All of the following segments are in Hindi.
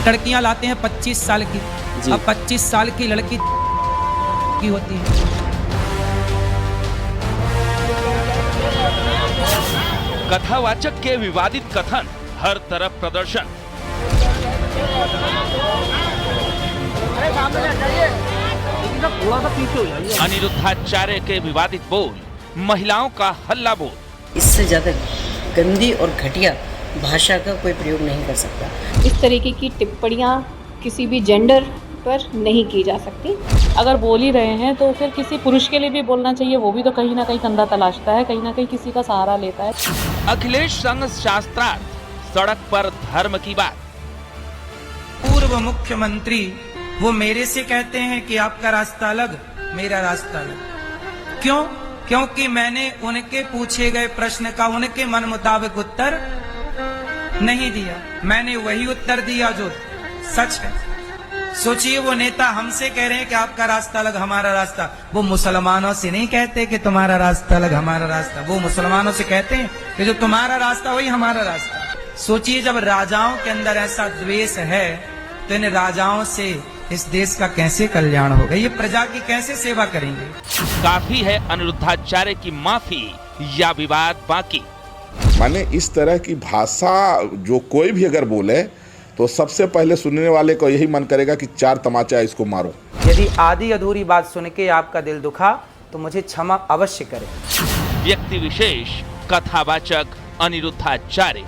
लड़कियां लाते हैं 25 साल की, अब 25 साल की लड़की की होती है। कथावाचक के विवादित कथन, हर तरफ प्रदर्शन। अनिरुद्धाचार्य के विवादित बोल, महिलाओं का हल्ला बोल। इससे ज्यादा गंदी और घटिया भाषा का कोई प्रयोग नहीं कर सकता। इस तरीके की टिप्पणियां किसी भी जेंडर पर नहीं की जा सकती। अगर बोल ही रहे हैं तो फिर किसी पुरुष के लिए भी बोलना चाहिए, वो भी तो कहीं ना कहीं कंधा तलाशता है, कहीं ना कहीं किसी का सहारा लेता है। अखिलेश संघ शास्त्रार्थ, सड़क पर धर्म की बात। पूर्व मुख्यमंत्री वो मेरे से कहते हैं कि आपका रास्ता अलग, मेरा रास्ता अलग। क्यों? क्योंकि मैंने उनके पूछे गए प्रश्न का उनके मन मुताबिक उत्तर नहीं दिया। मैंने वही उत्तर दिया जो सच है। सोचिए, वो नेता हमसे कह रहे हैं कि आपका रास्ता अलग, हमारा रास्ता। वो मुसलमानों से नहीं कहते कि तुम्हारा रास्ता अलग, हमारा रास्ता। वो मुसलमानों से कहते हैं कि जो तुम्हारा रास्ता वही हमारा रास्ता। सोचिए, जब राजाओं के अंदर ऐसा द्वेष है तो इन राजाओं से इस देश का कैसे कल्याण होगा? ये प्रजा की कैसे सेवा करेंगे? काफी है अनिरुद्धाचार्य की माफी या विवाद बाकी? माने इस तरह की भाषा जो कोई भी अगर बोले तो सबसे पहले सुनने वाले को यही मन करेगा कि 4 तमाचा इसको मारो। यदि आधी अधूरी बात सुन के आपका दिल दुखा तो मुझे क्षमा अवश्य करें। व्यक्ति विशेष, कथावाचक अनिरुद्धाचार्य।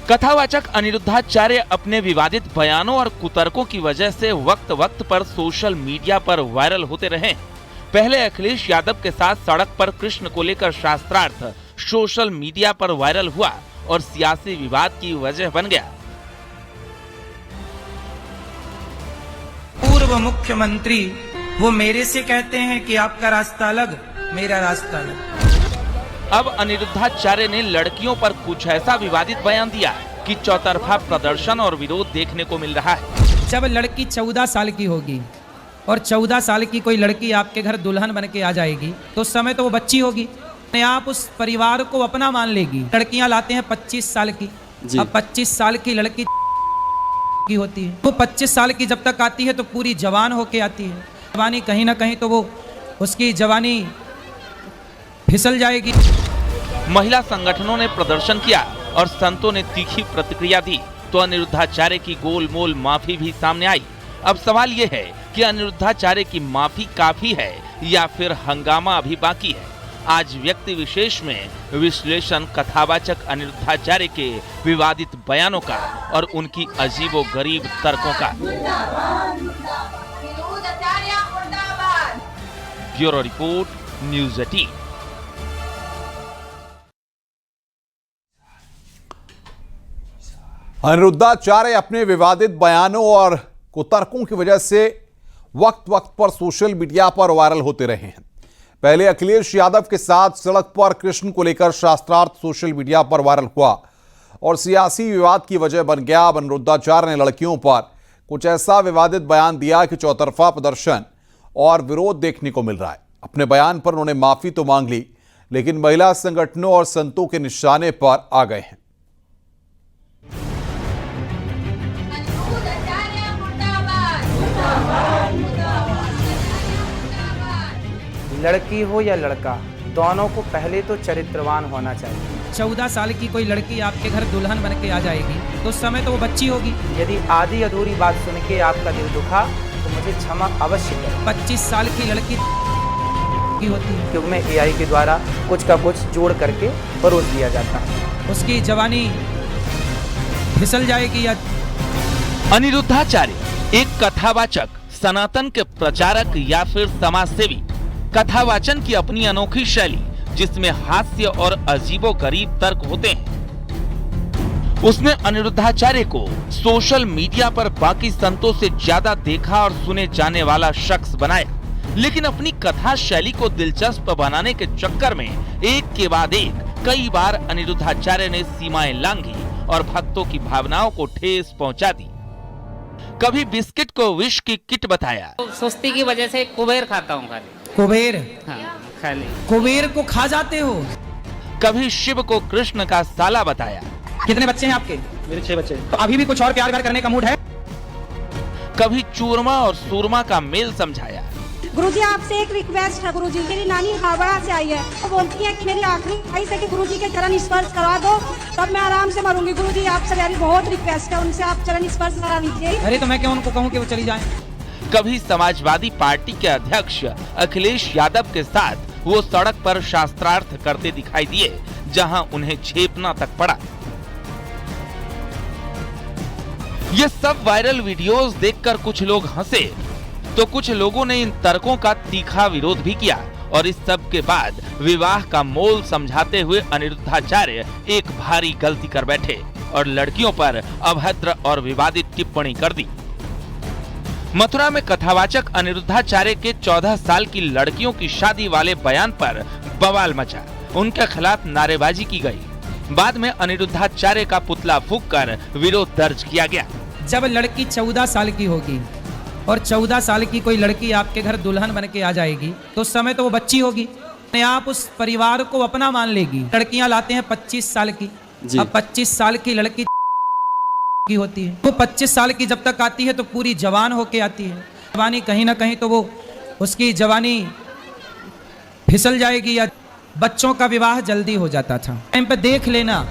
कथावाचक अनिरुद्धाचार्य अपने विवादित बयानों और कुतर्कों की वजह से वक्त वक्त पर सोशल मीडिया पर वायरल होते रहे। पहले अखिलेश यादव के साथ सड़क पर कृष्ण को लेकर शास्त्रार्थ सोशल मीडिया पर वायरल हुआ और सियासी विवाद की वजह बन गया। पूर्व मुख्यमंत्री वो मेरे से कहते हैं कि आपका रास्ता अलग, मेरा रास्ता अलग। अब अनिरुद्धाचार्य ने लड़कियों पर कुछ ऐसा विवादित बयान दिया कि चौतरफा प्रदर्शन और विरोध देखने को मिल रहा है। जब लड़की 14 साल की होगी और 14 साल की कोई लड़की आपके घर दुल्हन बन के आ जाएगी तो उस समय तो वो बच्ची होगी, आप उस परिवार को अपना मान लेगी। लड़कियां लाते हैं 25 साल की, अब 25 साल की लड़की की होती है। वो 25 साल की जब तक आती है तो पूरी जवान होके आती है। जवानी कहीं ना कहीं तो वो उसकी जवानी फिसल जाएगी। महिला संगठनों ने प्रदर्शन किया और संतों ने तीखी प्रतिक्रिया दी तो अनिरुद्धाचार्य की गोलमोल माफी भी सामने आई। अब सवाल ये है कि अनिरुद्धाचार्य की माफी काफी है या फिर हंगामा अभी बाकी है? आज व्यक्ति विशेष में विश्लेषण कथावाचक अनिरुद्धाचार्य के विवादित बयानों का और उनकी अजीबोगरीब तर्कों का। Bureau report, news 18। अनिरुद्धाचार्य अपने विवादित बयानों और कुतर्कों की वजह से वक्त वक्त पर सोशल मीडिया पर वायरल होते रहे हैं। पहले अखिलेश यादव के साथ सड़क पर कृष्ण को लेकर शास्त्रार्थ सोशल मीडिया पर वायरल हुआ और सियासी विवाद की वजह बन गया। अनिरुद्धाचार्य ने लड़कियों पर कुछ ऐसा विवादित बयान दिया कि चौतरफा प्रदर्शन और विरोध देखने को मिल रहा है। अपने बयान पर उन्होंने माफी तो मांग ली, लेकिन महिला संगठनों और संतों के निशाने पर आ गए हैं। लड़की हो या लड़का, दोनों को पहले तो चरित्रवान होना चाहिए। 14 साल की कोई लड़की आपके घर दुल्हन बन के आ जाएगी तो उस समय तो वो बच्ची होगी। यदि आधी अधूरी बात सुन के आपका दिल दुखा तो मुझे क्षमा अवश्य करें। 25 साल की लड़की की होती है क्योंकि में AI के द्वारा कुछ का कुछ जोड़ करके परोस दिया जाता है। उसकी जवानी फिसल जाएगी। या अनिरुद्धाचार्य एक कथावाचक, सनातन के प्रचारक या फिर समाजसेवी? कथावाचन की अपनी अनोखी शैली जिसमें हास्य और अजीबोगरीब तर्क होते हैं। उसने अनिरुद्धाचार्य को सोशल मीडिया पर बाकी संतों से ज्यादा देखा और सुने जाने वाला शख्स बनाया, लेकिन अपनी कथा शैली को दिलचस्प बनाने के चक्कर में एक के बाद एक कई बार अनिरुद्धाचार्य ने सीमाएं लांघी और भक्तों की भावनाओं को ठेस पहुंचा दी। कभी बिस्किट को विष की किट बताया, सुस्ती की वजह से कुबेर खाता हूँ खाली। कुबेर? हाँ, खाली कुबेर को खा जाते हो? कभी शिव को कृष्ण का साला बताया। कितने बच्चे हैं आपके? मेरे 6 बच्चे। तो अभी भी कुछ और प्यार करने का मूड है? कभी चूरमा और सूरमा का मेल समझाया। गुरुजी आपसे एक रिक्वेस्ट है गुरुजी, मेरी नानी हावड़ा से आई है, वो बोलती है कि मेरी आखिरी ख्वाहिश है कि गुरुजी के चरण स्पर्श करवा दो, तब मैं आराम से मरूंगी। गुरुजी आपसे मेरी बहुत रिक्वेस्ट है, उनसे आप चरण स्पर्श करा दीजिए। अरे तो मैं क्यों उनको कहूँ कि वो चली जाए? कभी समाजवादी पार्टी के अध्यक्ष अखिलेश यादव के साथ वो सड़क पर शास्त्रार्थ करते दिखाई दिए, जहां उन्हें झेपना तक पड़ा। ये सब वायरल वीडियोस देखकर कुछ लोग हंसे, तो कुछ लोगों ने इन तर्कों का तीखा विरोध भी किया और इस सब के बाद विवाह का मोल समझाते हुए अनिरुद्धाचार्य एक भारी गलती कर बैठे और लड़कियों पर अभद्र और विवादित टिप्पणी कर दी। मथुरा में कथावाचक अनिरुद्धाचार्य के 14 साल की लड़कियों की शादी वाले बयान पर बवाल मचा, उनके खिलाफ नारेबाजी की गई। बाद में अनिरुद्धाचार्य का पुतला फूंककर विरोध दर्ज किया गया। जब लड़की 14 साल की होगी और 14 साल की कोई लड़की आपके घर दुल्हन बन के आ जाएगी, तो उस समय तो वो बच्ची होगी, आप उस परिवार को अपना मान लेगी। लड़कियां लाते हैं 25 साल की, अब 25 साल की लड़की की होती है, वो 25 साल की जब तक आती है तो पूरी जवान होके आती है। जवानी कहीं ना कहीं तो वो उसकी जवानी फिसल जाएगी या बच्चों का विवाह जल्दी हो जाता था। टाइम पे देख लेना,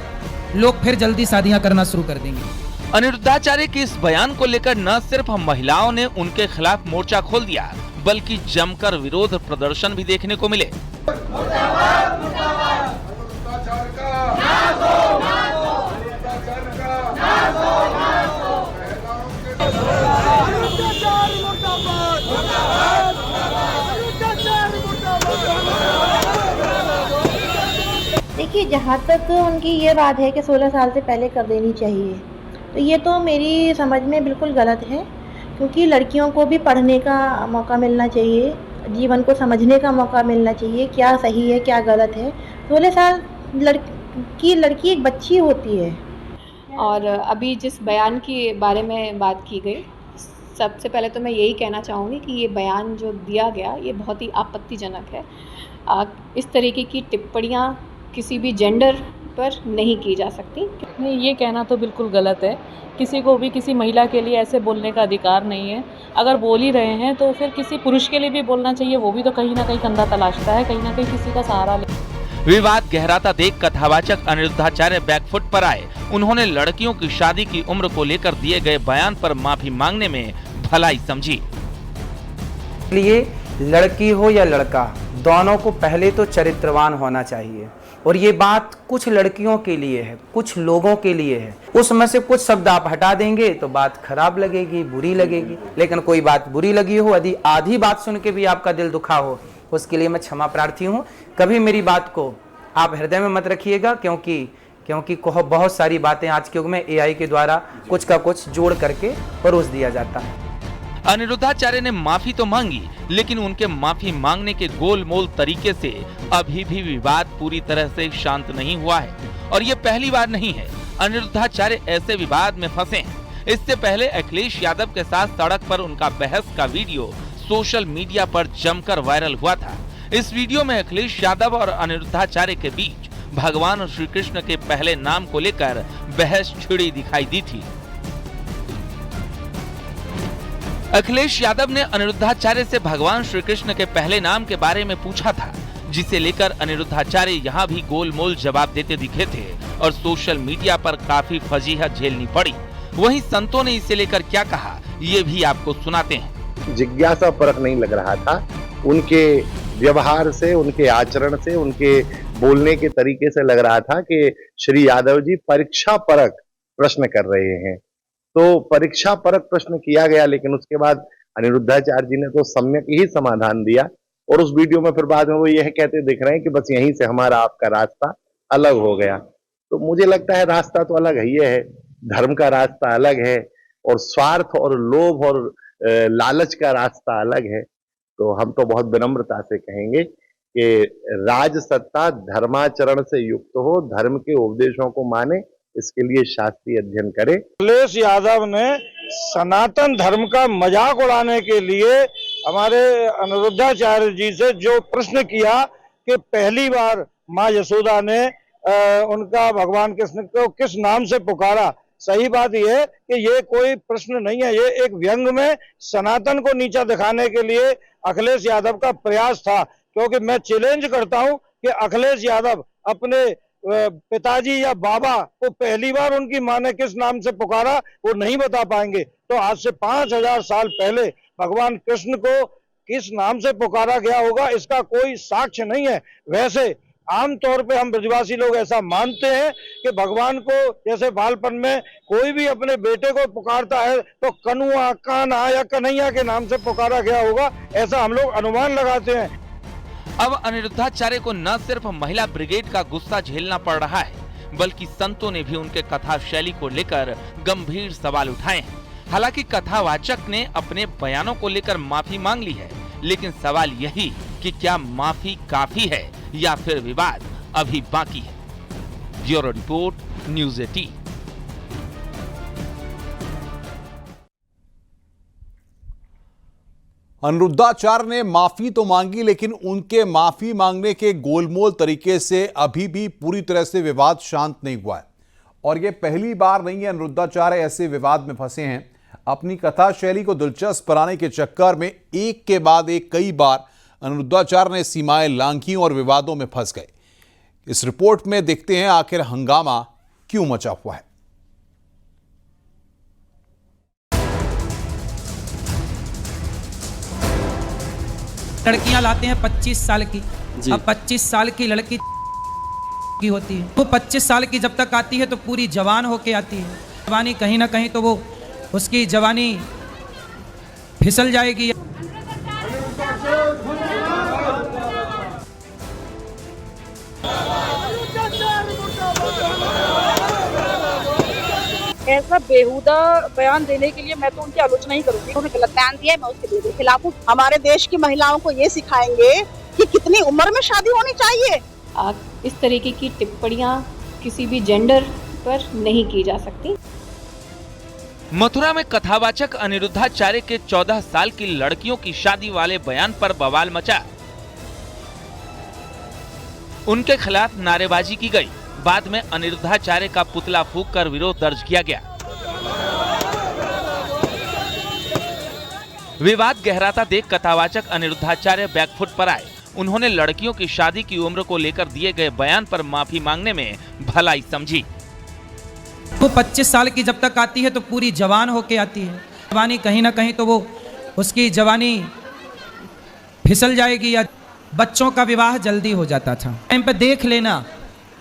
लोग फिर जल्दी शादियां करना शुरू कर देंगे। अनिरुद्धाचार्य के इस बयान को लेकर न सिर्फ महिलाओं ने उनके खिलाफ मोर्चा खोल दिया, बल्कि जमकर विरोध प्रदर्शन भी देखने को मिले। देखिए, जहाँ तक उनकी ये बात है कि 16 साल से पहले कर देनी चाहिए, तो ये तो मेरी समझ में बिल्कुल गलत है, क्योंकि लड़कियों को भी पढ़ने का मौका मिलना चाहिए, जीवन को समझने का मौका मिलना चाहिए, क्या सही है क्या गलत है। 16 साल लड़की एक बच्ची होती है। और अभी जिस बयान के बारे में बात की गई, सबसे पहले तो मैं यही कहना चाहूँगी कि ये बयान जो दिया गया ये बहुत ही आपत्तिजनक है। इस तरीके की टिप्पणियाँ किसी भी जेंडर पर नहीं की जा सकती। नहीं, ये कहना तो बिल्कुल गलत है। किसी को भी किसी महिला के लिए ऐसे बोलने का अधिकार नहीं है। अगर बोल ही रहे हैं तो फिर किसी पुरुष के लिए भी बोलना चाहिए, वो भी तो कहीं ना कहीं कंधा तलाशता है, कहीं ना कहीं किसी का सहारा ले। विवाद गहराता देख कथावाचक अनिरुद्धाचार्य बैकफुट पर आए। उन्होंने लड़कियों की शादी की उम्र को लेकर दिए गए बयान पर माफी मांगने में भलाई समझी। लिए लड़की हो या लड़का, दोनों को पहले तो चरित्रवान होना चाहिए। और ये बात कुछ लड़कियों के लिए है, कुछ लोगों के लिए है। उसमें से कुछ शब्द आप हटा देंगे तो बात खराब लगेगी, बुरी लगेगी। लेकिन कोई बात बुरी लगी हो, यदि आधी बात सुन के भी आपका दिल दुखा हो, उसके लिए मैं क्षमा प्रार्थी हूँ। कभी मेरी बात को आप हृदय में मत रखिएगा, क्योंकि बहुत सारी बातें आज के युग में AI के द्वारा कुछ का कुछ जोड़ करके परोस दिया जाता है। अनिरुद्धाचार्य ने माफी तो मांगी, लेकिन उनके माफी मांगने के गोलमोल तरीके से अभी भी विवाद पूरी तरह से शांत नहीं हुआ है। और ये पहली बार नहीं है अनिरुद्धाचार्य ऐसे विवाद में फंसे हैं। इससे पहले अखिलेश यादव के साथ सड़क पर उनका बहस का वीडियो सोशल मीडिया पर जमकर वायरल हुआ था। इस वीडियो में अखिलेश यादव और अनिरुद्धाचार्य के बीच भगवान श्री कृष्ण के पहले नाम को लेकर बहस छिड़ी दिखाई दी थी। अखिलेश यादव ने अनिरुद्धाचार्य से भगवान श्री कृष्ण के पहले नाम के बारे में पूछा था, जिसे लेकर अनिरुद्धाचार्य यहाँ भी गोलमोल जवाब देते दिखे थे और सोशल मीडिया पर काफी फजीहत झेलनी पड़ी। वहीं संतों ने इसे लेकर क्या कहा, ये भी आपको सुनाते हैं। जिज्ञासा परक नहीं लग रहा था, उनके व्यवहार से, उनके आचरण से, उनके बोलने के तरीके से लग रहा था कि श्री यादव जी परीक्षा परक प्रश्न कर रहे हैं। तो परीक्षा परक प्रश्न किया गया, लेकिन उसके बाद अनिरुद्धाचार्य जी ने तो सम्यक ही समाधान दिया। और उस वीडियो में फिर बाद में वो यह कहते दिख रहे हैं कि बस यहीं से हमारा आपका रास्ता अलग हो गया। तो मुझे लगता है रास्ता तो अलग ही है, धर्म का रास्ता अलग है और स्वार्थ और लोभ और लालच का रास्ता अलग है। तो हम तो बहुत विनम्रता से कहेंगे कि राज सत्ता धर्माचरण से युक्त हो, धर्म के उपदेशों को माने, इसके लिए शास्त्रीय अध्ययन करे। अखिलेश यादव ने सनातन धर्म का मजाक उड़ाने के लिए हमारे अनिरुद्धाचार्य जी से जो प्रश्न किया कि पहली बार माँ यशोदा ने उनका भगवान कृष्ण को किस नाम से पुकारा, सही बात यह है कि ये कोई प्रश्न नहीं है, ये एक व्यंग में सनातन को नीचा दिखाने के लिए अखिलेश यादव का प्रयास था। क्योंकि मैं चैलेंज करता हूं कि अखिलेश यादव अपने पिताजी या बाबा को पहली बार उनकी मां ने किस नाम से पुकारा वो नहीं बता पाएंगे, तो आज से 5000 साल पहले भगवान कृष्ण को किस नाम से पुकारा गया होगा इसका कोई साक्ष्य नहीं है। वैसे आमतौर पे हम ब्रजवासी लोग ऐसा मानते हैं कि भगवान को जैसे बालपन में कोई भी अपने बेटे को पुकारता है तो कनुआ, कान्हा या कन्हैया के नाम से पुकारा गया होगा, ऐसा हम लोग अनुमान लगाते हैं। अब अनिरुद्धाचार्य को न सिर्फ महिला ब्रिगेड का गुस्सा झेलना पड़ रहा है, बल्कि संतों ने भी उनके कथा शैली को लेकर गंभीर सवाल उठाए हैं। हालांकि कथावाचक ने अपने बयानों को लेकर माफी मांग ली है, लेकिन सवाल यही कि क्या माफी काफी है या फिर विवाद अभी बाकी है। Bureau report, news 18। अनिरुद्धाचार्य ने माफी तो मांगी, लेकिन उनके माफी मांगने के गोलमोल तरीके से अभी भी पूरी तरह से विवाद शांत नहीं हुआ है। और यह पहली बार नहीं है अनिरुद्धाचार्य ऐसे विवाद में फंसे हैं। अपनी कथा शैली को दिलचस्प बनाने के चक्कर में एक के बाद एक कई बार अनिरुद्धाचार्य ने सीमाएं लांघी और विवादों में फंस गए। इस रिपोर्ट में देखते हैं आखिर हंगामा क्यों मचा हुआ है। लड़कियां लाते हैं 25 साल की, अब 25 साल की लड़की की होती है, वो 25 साल की जब तक आती है तो पूरी जवान होके आती है। जवानी कहीं ना कहीं तो वो उसकी जवानी फिसल जाएगी। ऐसा बेहुदा बयान देने के लिए मैं तो उनकी आलोचना ही करूंगी। उन्होंने गलत बयान दिया है, मैं उसके खिलाफ हूँ। हमारे देश की महिलाओं को ये सिखाएंगे कि कितनी उम्र में शादी होनी चाहिए। इस तरीके की टिप्पणियां किसी भी जेंडर पर नहीं की जा सकती। मथुरा में कथावाचक अनिरुद्धाचार्य के 14 साल की लड़कियों की शादी वाले बयान पर बवाल मचा। उनके खिलाफ नारेबाजी की गई। बाद में अनिरुद्धाचार्य का पुतला फूंककर विरोध दर्ज किया गया। विवाद गहराता देख कथावाचक अनिरुद्धाचार्य बैकफुट पर आए। उन्होंने लड़कियों की शादी की उम्र को लेकर दिए गए बयान पर माफी मांगने में भलाई समझी। वो 25 साल की जब तक आती है तो पूरी जवान होके आती है। जवानी कहीं ना कहीं तो वो उसकी जवानी फिसल जाएगी या बच्चों का विवाह जल्दी हो जाता था। टाइम पे देख लेना,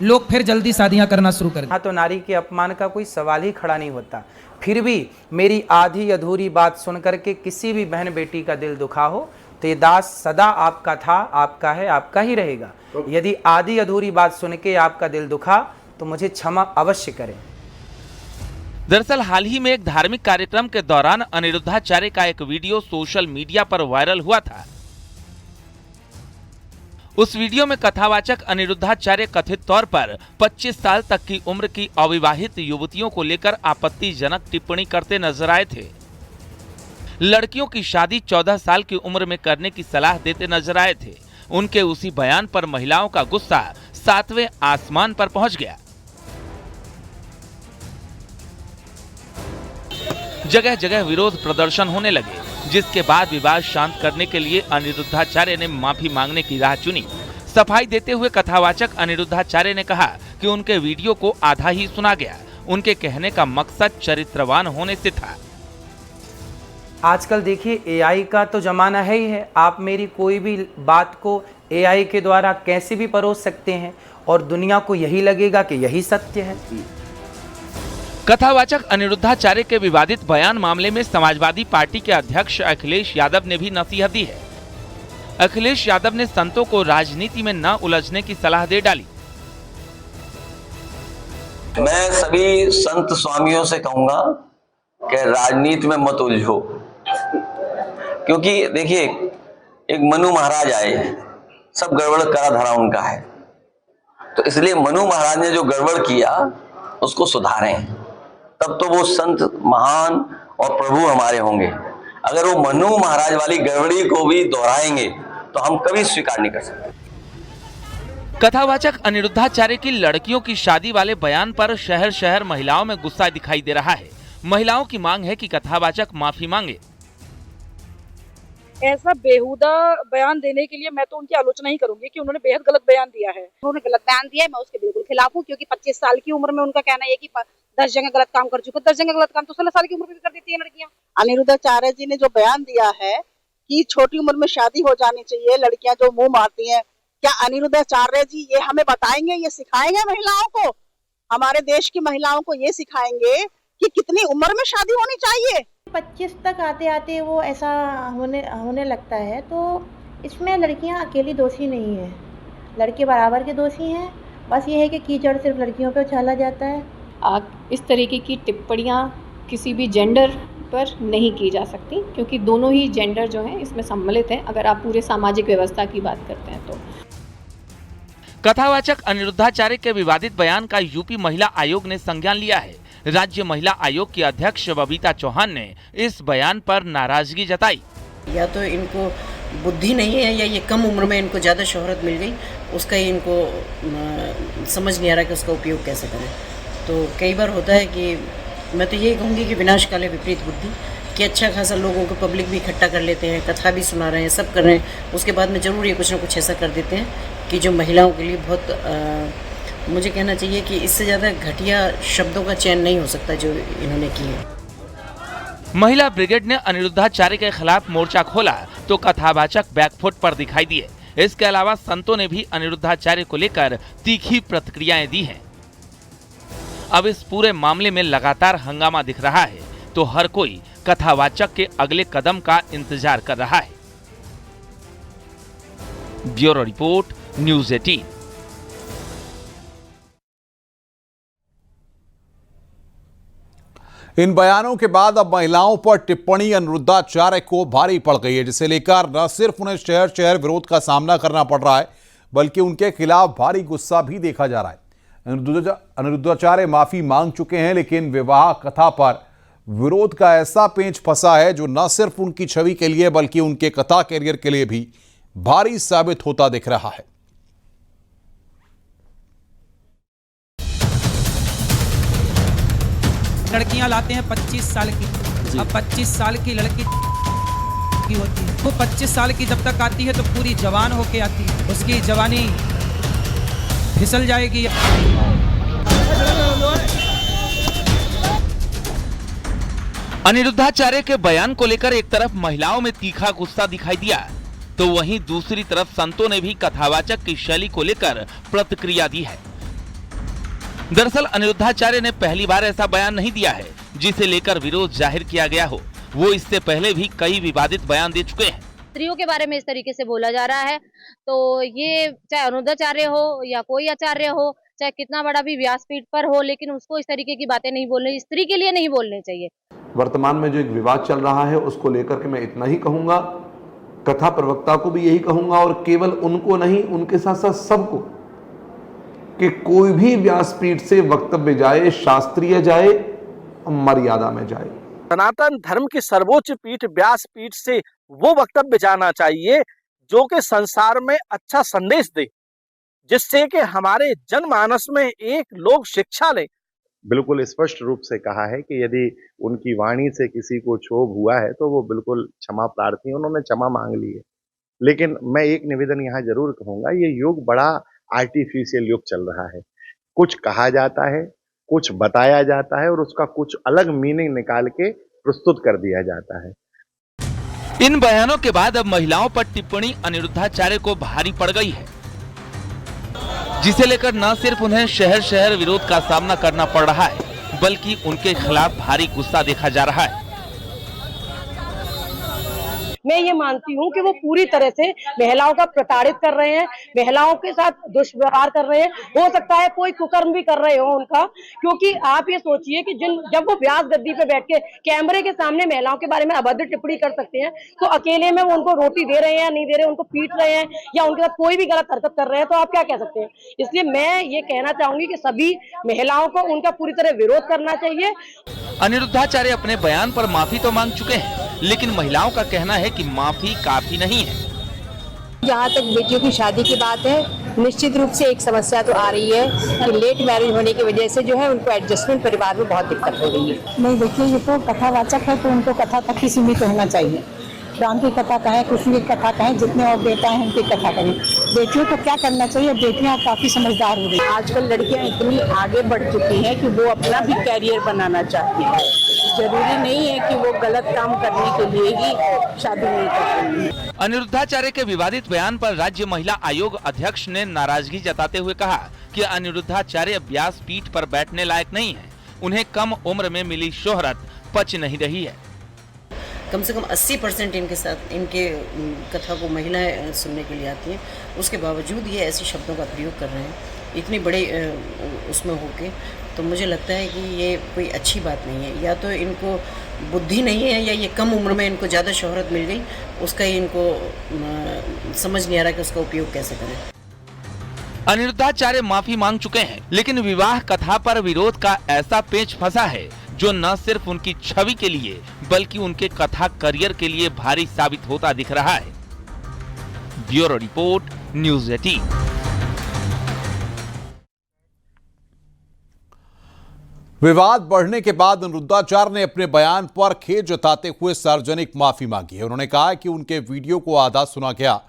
लोग फिर जल्दी शादियां करना शुरू कर। हाँ, तो नारी के अपमान का कोई सवाल ही खड़ा नहीं होता। फिर भी मेरी आधी अधूरी बात सुन करके किसी भी बहन बेटी का दिल दुखा हो तो ये दास सदा आपका था, आपका है, आपका ही रहेगा। यदि आधी अधूरी बात सुन के आपका दिल दुखा तो मुझे क्षमा अवश्य करें। दरअसल हाल ही में एक धार्मिक कार्यक्रम के दौरान अनिरुद्धाचार्य का एक वीडियो सोशल मीडिया पर वायरल हुआ था। उस वीडियो में कथावाचक अनिरुद्धाचार्य कथित तौर पर 25 साल तक की उम्र की अविवाहित युवतियों को लेकर आपत्तिजनक टिप्पणी करते नजर आए थे। लड़कियों की शादी 14 साल की उम्र में करने की सलाह देते नजर आए थे। उनके उसी बयान पर महिलाओं का गुस्सा 7वें आसमान पर पहुंच गया। जगह जगह विरोध प्रदर्शन होने लगे, जिसके बाद विवाद शांत करने के लिए अनिरुद्धाचार्य ने माफी मांगने की राह चुनी। सफाई देते हुए कथावाचक अनिरुद्धाचार्य ने कहा कि उनके वीडियो को आधा ही सुना गया। उनके कहने का मकसद चरित्रवान होने से था। आजकल देखिए एआई का तो जमाना है ही है। आप मेरी कोई भी बात को एआई के द्वारा कैसे भी परोस सकते हैं और दुनिया को यही लगेगा कि यही सत्य है। कथावाचक अनिरुद्धाचार्य के विवादित बयान मामले में समाजवादी पार्टी के अध्यक्ष अखिलेश यादव ने भी नसीहत दी है। अखिलेश यादव ने संतों को राजनीति में न उलझने की सलाह दे डाली। मैं सभी संत स्वामियों से कहूंगा कि राजनीति में मत उलझो, क्योंकि देखिए एक मनु महाराज आए, सब गड़बड़ करा धरा उनका है। तो इसलिए मनु महाराज ने जो गड़बड़ किया उसको सुधारें, तब तो वो संत महान और प्रभु हमारे होंगे। अगर वो मनु महाराज वाली गड़बड़ी को भी दोहराएंगे तो हम कभी स्वीकार नहीं कर सकते। कथावाचक अनिरुद्धाचार्य की लड़कियों की शादी वाले बयान पर शहर शहर महिलाओं में गुस्सा दिखाई दे रहा है। महिलाओं की मांग है कि कथावाचक माफी मांगे। ऐसा बेहुदा बयान देने के लिए मैं तो उनकी आलोचना ही करूंगी कि उन्होंने बेहद गलत बयान दिया है। उन्होंने गलत बयान दिया है, मैं उसके बिल्कुल खिलाफ हूँ, क्योंकि 25 साल की उम्र में उनका कहना है कि 10 जगह गलत काम कर चुका। 10 जगह गलत काम तो 16 साल की उम्र में भी कर देती है लड़कियां। अनिरुद्धाचार्य जी ने जो बयान दिया है कि छोटी उम्र में शादी हो जानी चाहिए, लड़कियां जो मुंह मारती हैं, क्या अनिरुद्धाचार्य जी ये हमें बताएंगे, ये सिखाएंगे महिलाओं को, हमारे देश की महिलाओं को ये सिखाएंगे कि कितनी उम्र में शादी होनी चाहिए? 25 तक आते आते वो ऐसा होने लगता है, तो इसमें लड़कियां अकेली दोषी नहीं है, लड़के बराबर के दोषी हैं। बस ये है कि कीचड़ सिर्फ लड़कियों पे उछाला जाता है। इस तरीके की टिप्पणियाँ किसी भी जेंडर पर नहीं की जा सकती, क्योंकि दोनों ही जेंडर जो हैं इसमें सम्मिलित हैं, अगर आप पूरे सामाजिक व्यवस्था की बात करते हैं तो। कथावाचक अनिरुद्धाचार्य के विवादित बयान का यूपी महिला आयोग ने संज्ञान लिया है। राज्य महिला आयोग की अध्यक्ष बबीता चौहान ने इस बयान पर नाराजगी जताई। या तो इनको बुद्धि नहीं है या ये कम उम्र में इनको ज़्यादा शोहरत मिल गई, उसका ही इनको समझ नहीं आ रहा कि उसका उपयोग कैसे करें। तो कई बार होता है कि मैं तो यही कहूँगी कि विनाश काले विपरीत बुद्धि, कि अच्छा खासा लोगों को पब्लिक भी इकट्ठा कर लेते हैं, कथा भी सुना रहे हैं, सब कर रहे हैं, उसके बाद में ज़रूर ये कुछ ना कुछ ऐसा कर देते हैं कि जो महिलाओं के लिए बहुत मुझे कहना चाहिए कि इससे ज़्यादा घटिया शब्दों का चयन नहीं हो सकता जो इन्होंने की है। महिला ब्रिगेड ने अनिरुद्धाचार्य के खिलाफ मोर्चा खोला तो कथावाचक बैकफुट पर दिखाई दिए। इसके अलावा संतों ने भी अनिरुद्धाचार्य को लेकर तीखी प्रतिक्रियाएं दी हैं। अब इस पूरे मामले में लगातार हंगामा दिख रहा है, तो हर कोई कथावाचक के अगले कदम का इंतजार कर रहा है। Bureau report, news 18। इन बयानों के बाद अब महिलाओं पर टिप्पणी अनिरुद्धाचार्य को भारी पड़ गई है, जिसे लेकर न सिर्फ उन्हें शहर शहर विरोध का सामना करना पड़ रहा है, बल्कि उनके खिलाफ भारी गुस्सा भी देखा जा रहा है। अनिरुद्धाचार्य माफी मांग चुके हैं, लेकिन विवाह कथा पर विरोध का ऐसा पेंच फंसा है जो न सिर्फ उनकी छवि के लिए बल्कि उनके कथा कैरियर के लिए भी भारी साबित होता दिख रहा है। लड़कियां लाते हैं 25 साल की, अब 25 साल की लड़की की होती है, वो 25 साल की जब तक आती है तो पूरी जवान होके आती है, उसकी जवानी फिसल जाएगी। अनिरुद्धाचार्य के बयान को लेकर एक तरफ महिलाओं में तीखा गुस्सा दिखाई दिया, तो वहीं दूसरी तरफ संतों ने भी कथावाचक की शैली को लेकर प्रतिक्रिया दी है। दरअसल अनिरुद्धाचार्य ने पहली बार ऐसा बयान नहीं दिया है जिसे लेकर विरोध जाहिर किया गया हो। वो इससे पहले भी कई विवादित बयान दे चुके हैं। स्त्रियों के बारे में इस तरीके से बोला जा रहा है, तो ये चाहे अनिरुद्धाचार्य हो या कोई आचार्य हो, चाहे कितना बड़ा भी व्यासपीठ पर हो, लेकिन उसको इस तरीके की बातें नहीं बोलनी, स्त्री के लिए नहीं बोलने चाहिए। वर्तमान में जो एक विवाद चल रहा है उसको लेकर के मैं इतना ही कहूंगा, कथा प्रवक्ता को भी यही कहूंगा और केवल उनको नहीं, उनके साथ साथ सबको, कि कोई भी व्यासपीठ से वक्तव्य जाए, शास्त्रीय जाए, मर्यादा में जाए। सनातन धर्म की सर्वोच्च पीठ व्यासपीठ से वो वक्तव्य जाना चाहिए जो कि संसार में अच्छा संदेश दे, जिससे कि हमारे जनमानस में एक लोग शिक्षा ले। बिल्कुल स्पष्ट रूप से कहा है कि यदि उनकी वाणी से किसी को क्षोभ हुआ है तो वो बिल्कुल क्षमा प्रार्थी, उन्होंने क्षमा मांग ली है। लेकिन मैं एक निवेदन यहाँ जरूर कहूंगा, ये युग बड़ा आर्टिफिशियल युग चल रहा है। कुछ कहा जाता है, कुछ बताया जाता है और उसका कुछ अलग मीनिंग निकाल के प्रस्तुत कर दिया जाता है। इन बयानों के बाद अब महिलाओं पर टिप्पणी अनिरुद्धाचार्य को भारी पड़ गई है, जिसे लेकर न सिर्फ उन्हें शहर शहर विरोध का सामना करना पड़ रहा है, बल्कि उनके खिलाफ भारी गुस्सा देखा जा रहा है। मैं ये मानती हूँ कि वो पूरी तरह से महिलाओं का प्रताड़ित कर रहे हैं, महिलाओं के साथ दुष्व्यवहार कर रहे हैं। हो सकता है कोई कुकर्म भी कर रहे हो उनका, क्योंकि आप ये सोचिए कि जब वो व्यास गद्दी पे बैठ के कैमरे के सामने महिलाओं के बारे में अभद्र टिप्पणी कर सकते हैं, तो अकेले में वो उनको रोटी दे रहे हैं या नहीं दे रहे, उनको पीट रहे हैं या उनके साथ कोई भी गलत हरकत कर रहे हैं, तो आप क्या कह सकते हैं। इसलिए मैं ये कहना चाहूंगी कि सभी महिलाओं को उनका पूरी तरह विरोध करना चाहिए। अनिरुद्धाचार्य अपने बयान पर माफी तो मांग चुके हैं, लेकिन महिलाओं का कहना है कि माफी काफी नहीं है। जहाँ तक बेटियों की शादी की बात है, निश्चित रूप से एक समस्या तो आ रही है कि लेट मैरिज होने की वजह से जो है उनको एडजस्टमेंट परिवार में बहुत दिक्कत हो रही है। नहीं, देखिए ये तो कथावाचक है, तो उनको कथा तक ही सीमित होना चाहिए। राम की कथा कहें, कृष्ण की कथा कहें, जितने और बेटा हैं उनकी कथा करें। बेटियों को क्या करना चाहिए, बेटियां काफी समझदार हो रही हैं। आजकल लड़कियां इतनी आगे बढ़ चुकी हैं कि वो अपना भी कैरियर बनाना चाहती हैं। जरूरी नहीं है कि वो गलत काम करने के लिए ही शादी नहीं करती हैं। अनिरुद्धाचार्य के विवादित बयान पर राज्य महिला आयोग अध्यक्ष ने नाराजगी जताते हुए कहा कि अनिरुद्धाचार्य व्यासपीठ पर बैठने लायक नहीं है। उन्हें कम उम्र में मिली शोहरत पच नहीं रही है। कम से कम 80% इनके साथ इनके कथा को महिलाएं सुनने के लिए आती हैं, उसके बावजूद ये ऐसे शब्दों का प्रयोग कर रहे हैं इतनी बड़े उसमें होके, तो मुझे लगता है कि ये कोई अच्छी बात नहीं है। या तो इनको बुद्धि नहीं है या ये कम उम्र में इनको ज़्यादा शोहरत मिल गई, उसका ही इनको समझ नहीं आ रहा कि उसका उपयोग कैसे करें। अनिरुद्धाचार्य माफी मांग चुके हैं, लेकिन विवाह कथा पर विरोध का ऐसा पेच फंसा है जो न सिर्फ उनकी छवि के लिए बल्कि उनके कथा करियर के लिए भारी साबित होता दिख रहा है। Bureau report, news 18। विवाद बढ़ने के बाद अनिरुद्धाचार्य ने अपने बयान पर खेद जताते हुए सार्वजनिक माफी मांगी है। उन्होंने कहा कि उनके वीडियो को आधा सुना गया।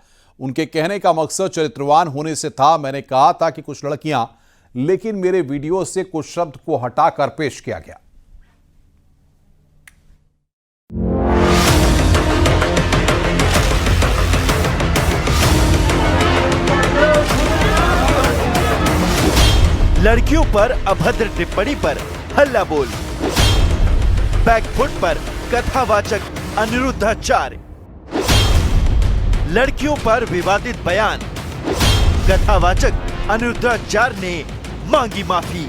उनके कहने का मकसद चरित्रवान होने से था। मैंने कहा था कि कुछ लड़कियां, लेकिन मेरे वीडियो से कुछ शब्द को हटाकर पेश किया गया। लड़कियों पर अभद्र टिप्पणी पर हल्ला बोल, बैकफुट पर कथावाचक अनिरुद्धाचार्य, लड़कियों पर विवादित बयान, कथावाचक अनिरुद्धाचार्य ने मांगी माफी।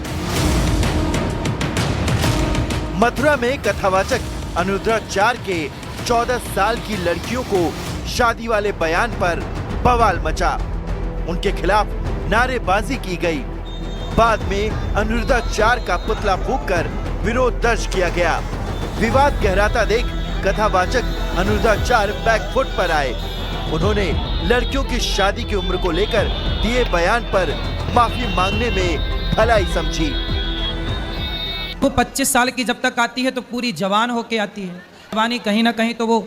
मथुरा में कथावाचक अनिरुद्धाचार्य के 14 साल की लड़कियों को शादी वाले बयान पर बवाल मचा। उनके खिलाफ नारेबाजी की गई। बाद में अनिरुद्धाचार्य का पुतला फूंककर विरोध दर्ज किया गया। विवाद गहराता देख कथावाचक अनिरुद्धाचार्य बैकफुट पर आए। उन्होंने लड़कियों की शादी की उम्र को लेकर दिए बयान पर माफी मांगने में भलाई समझी। वो 25 साल की जब तक आती है तो पूरी जवान होके आती है। जवानी कहीं ना कहीं तो वो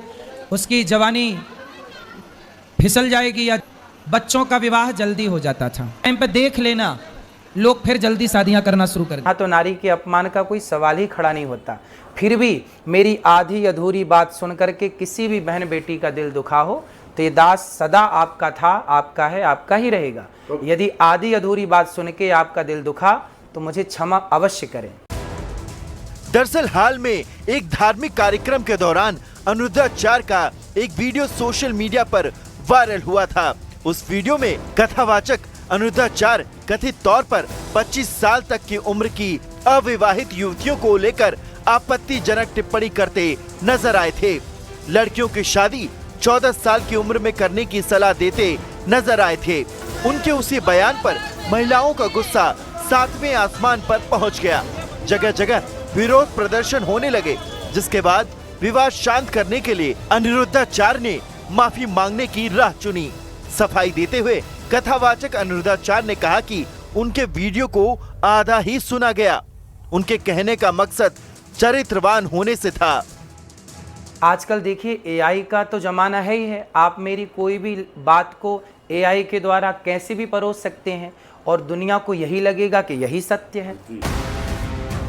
उसकी जवानी फिसल जाएगी या बच्चों का विवाह जल्दी हो जाता था। टाइम पे देख लेना, लोग फिर जल्दी शादियां करना शुरू कर। हाँ, तो नारी के अपमान का कोई सवाल ही खड़ा नहीं होता। फिर भी मेरी आधी अधूरी बात सुन करके किसी भी बहन बेटी का दिल दुखा हो तो ये दास सदा आपका था, आपका है, आपका ही रहेगा। यदि आधी अधूरी बात सुन के आपका दिल दुखा तो मुझे क्षमा अवश्य करें। दरअसल हाल में एक धार्मिक कार्यक्रम के दौरान अनिरुद्धाचार्य का एक वीडियो सोशल मीडिया पर वायरल हुआ था। उस वीडियो में कथावाचक अनिरुद्धाचार्य कथित तौर पर 25 साल तक की उम्र की अविवाहित युवतियों को लेकर आपत्तिजनक टिप्पणी करते नजर आए थे। लड़कियों की शादी 14 साल की उम्र में करने की सलाह देते नजर आए थे। उनके उसी बयान पर महिलाओं का गुस्सा 7वें आसमान पर पहुंच गया। जगह जगह विरोध प्रदर्शन होने लगे, जिसके बाद विवाद शांत करने के लिए अनिरुद्धाचार्य ने माफी मांगने की राह चुनी। सफाई देते हुए कथावाचक अनिरुद्धाचार्य ने कहा कि उनके वीडियो को आधा ही सुना गया। उनके कहने का मकसद चरित्रवान होने से था। आजकल देखिए एआई का तो जमाना है ही है। आप मेरी कोई भी बात को एआई के द्वारा कैसे भी परोस सकते हैं और दुनिया को यही लगेगा कि यही सत्य है।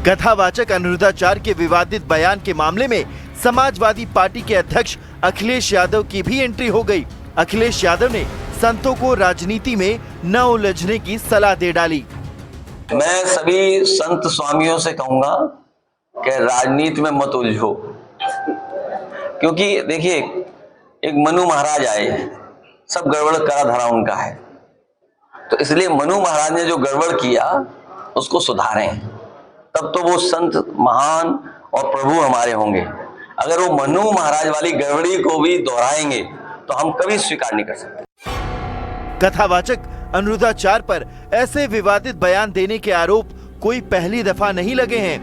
कथावाचक अनिरुद्धाचार्य के विवादित बयान के मामले में समाजवादी पार्टी के अध्यक्ष अखिलेश यादव की भी एंट्री हो गई। अखिलेश यादव ने संतों को राजनीति में न उलझने की सलाह दे डाली। मैं सभी संत स्वामियों से कहूंगा कि राजनीति में मत उलझो, क्योंकि देखिए एक मनु महाराज आए, सब गड़बड़ करा धरा उनका है। तो इसलिए मनु महाराज ने जो गड़बड़ किया उसको सुधारें, तब तो वो संत महान और प्रभु हमारे होंगे। अगर वो मनु महाराज वाली गड़बड़ी को भी दोहराएंगे तो हम कभी स्वीकार नहीं कर सकते। कथावाचक अनुरुद्धाचार्य पर ऐसे विवादित बयान देने के आरोप कोई पहली दफा नहीं लगे हैं।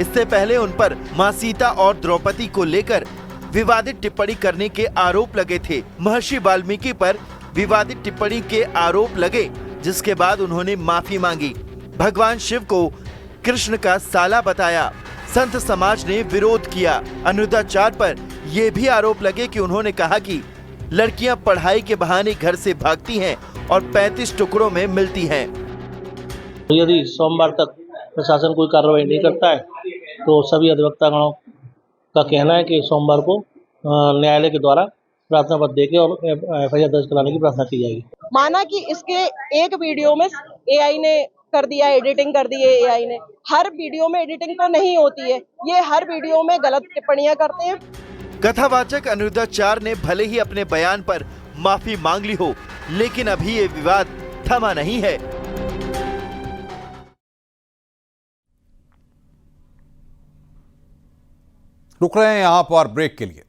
इससे पहले उन पर मां सीता और द्रौपदी को लेकर विवादित टिप्पणी करने के आरोप लगे थे। महर्षि वाल्मीकि पर विवादित टिप्पणी के आरोप लगे, जिसके बाद उन्होंने माफी मांगी। भगवान शिव को कृष्ण का साला बताया। संत समाज ने विरोध किया। अनुरुद्धाचार्य पर यह भी आरोप लगे कि उन्होंने कहा कि लड़कियां पढ़ाई के बहाने घर से भागती हैं और 35 टुकड़ों में मिलती हैं। यदि सोमवार तक प्रशासन कोई कार्रवाई नहीं करता है तो सभी अधिवक्तागणों का कहना है कि सोमवार को न्यायालय के द्वारा प्रार्थना पत्र देके और एफआईआर दर्ज कराने की प्रार्थना की जाएगी। माना कि इसके एक वीडियो में एआई ने कर दिया, एडिटिंग कर दी है एआई ने। हर वीडियो में एडिटिंग तो नहीं होती है, ये हर वीडियो में गलत टिप्पणियां करते हैं। कथावाचक अनुरुद्धाचार्य ने भले ही अपने बयान पर माफी मांग ली हो, लेकिन अभी ये विवाद थमा नहीं है। रुक रहे हैं यहां पर ब्रेक के लिए।